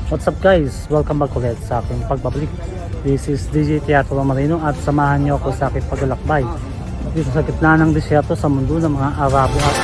What's up guys? Welcome back ulit sa aking pagbabalik. This is DJ Teatro Marino at samahan niyo ako sa aking paglalakbay dito sa gitna ng disyerto sa mundo ng mga Arabo at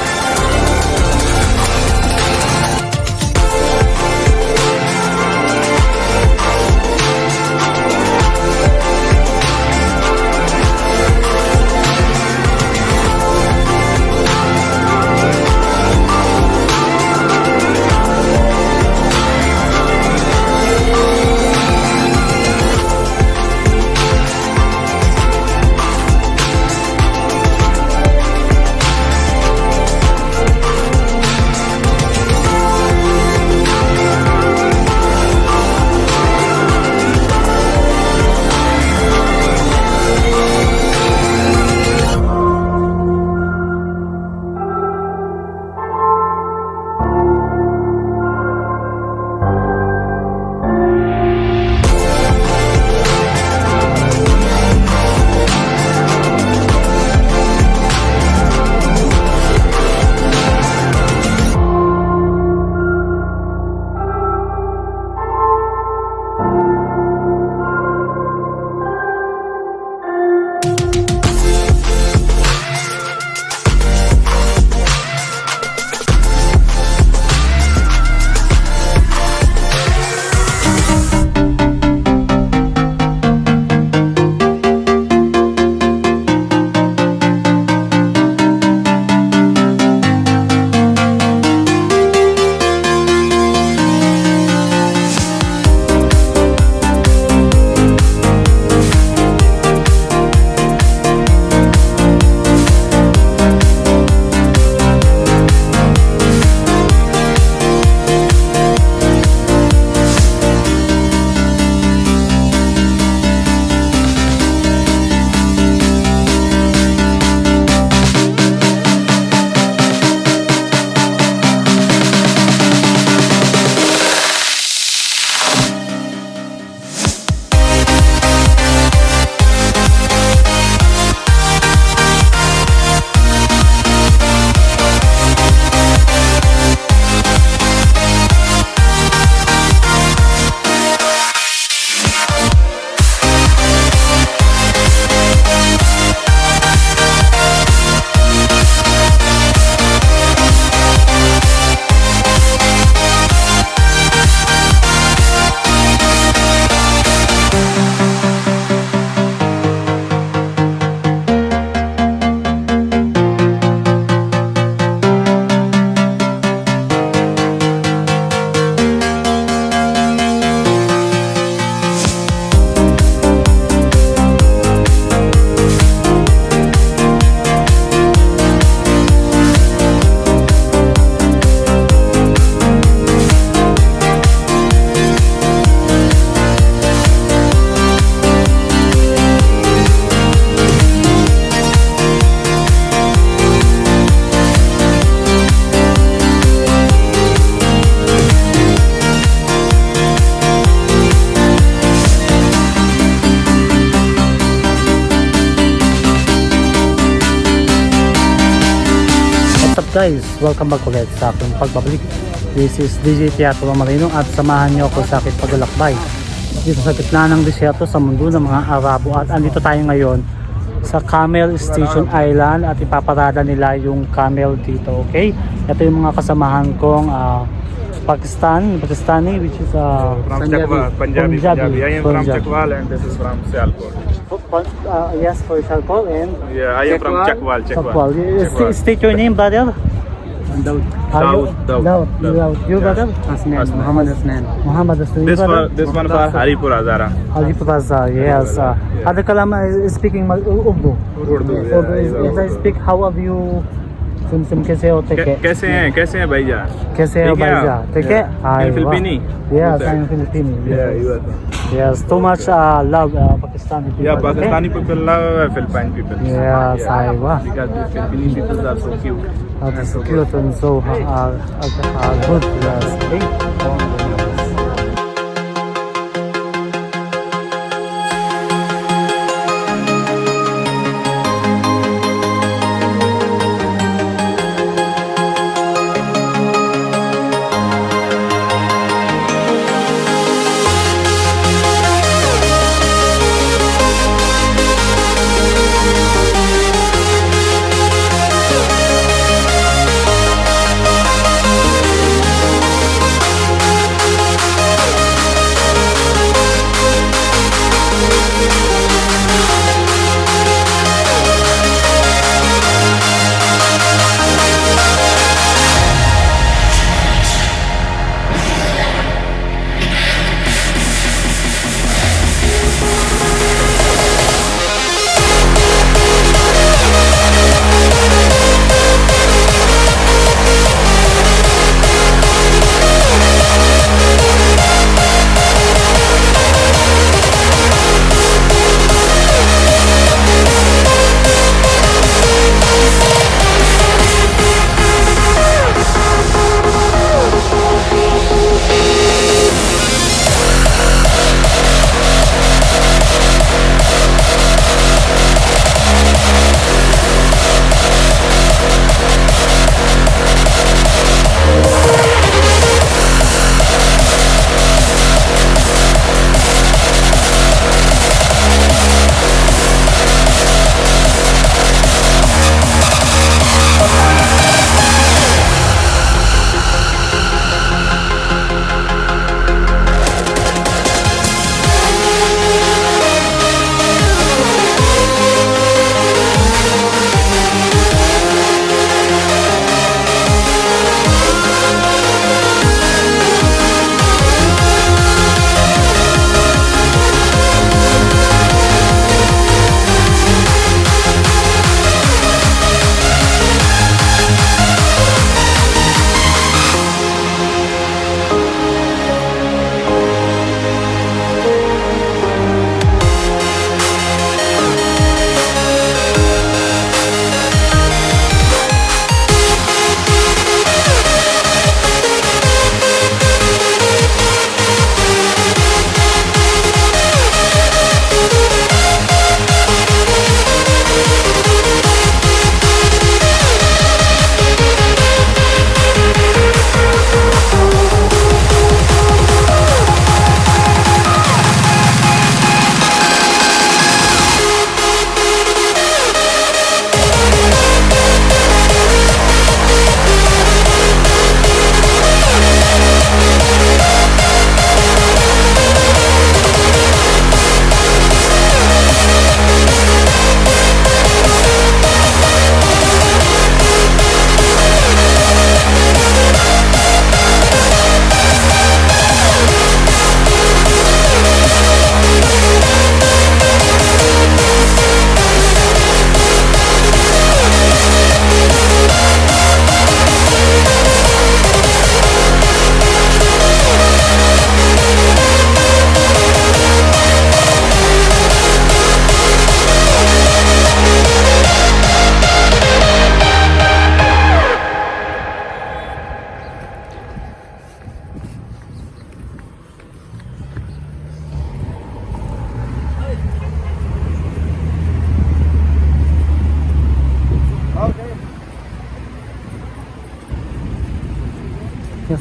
guys, welcome back ulit sa aking pagbabalik. This is DJ Teatro Marino at samahan niyo ako sa aking paglalakbay dito sa gitna ng disyerto sa mundo ng mga Arabo at andito tayo ngayon sa Camel Station Island at ipaparada nila yung camel dito. Okay, ito yung mga kasamahan kong Pakistani which is Punjabi. I am from Chakwal and this is from Sialkot. Yes, for Sialkot and I am from Chakwal. State your name, brother. Daud. Your brother? Muhammad Hasnan. This one for Haripur Azara. Haripur Azara, yes. Other Kalam is speaking Urdu. If I speak, how are you? कैसे हो कैसे हैं भैया ठीक है Filipini yes I'm Filipino yes too much love Pakistani people Pakistani people love Philippine people yes because the Filipino people are so cute so cute and so good yes okay.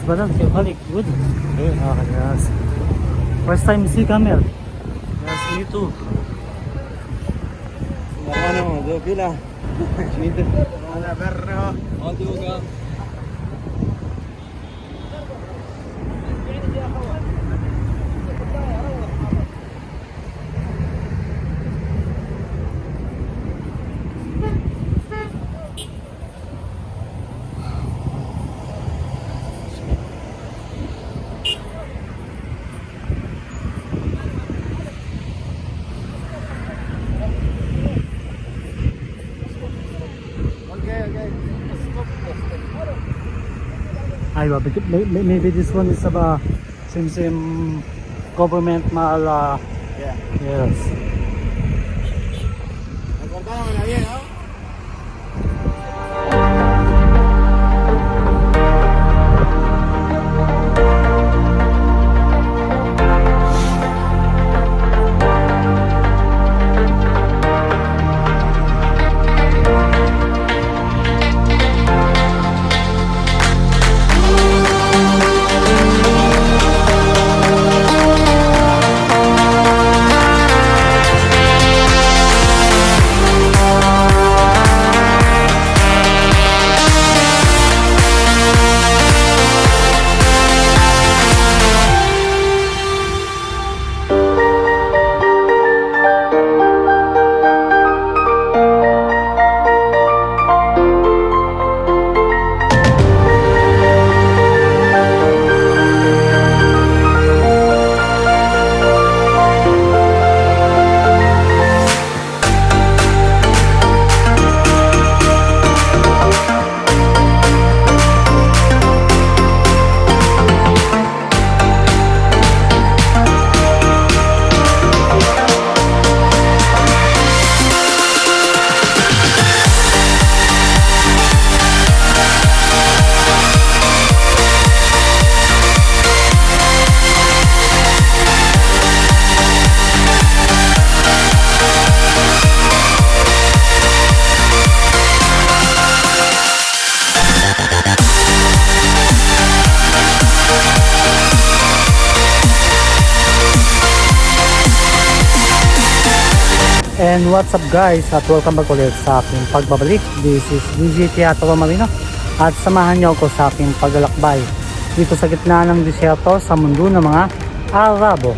brother? Kayo balik? Good? Okay, yes. First time see Camel? Yes, me too. Ano, do pila. Dito. Wala perro. Oh, duga. Maybe this one is about same government mal. Yeah. Yes. Recordaron la bien, ¿no? And what's up guys, at welcome back ulit sa aking pagbabalik. This is DJ Teatro Marino at samahan niyo ako sa aking paglalakbay dito sa gitna ng disyerto sa mundo ng mga Arabo.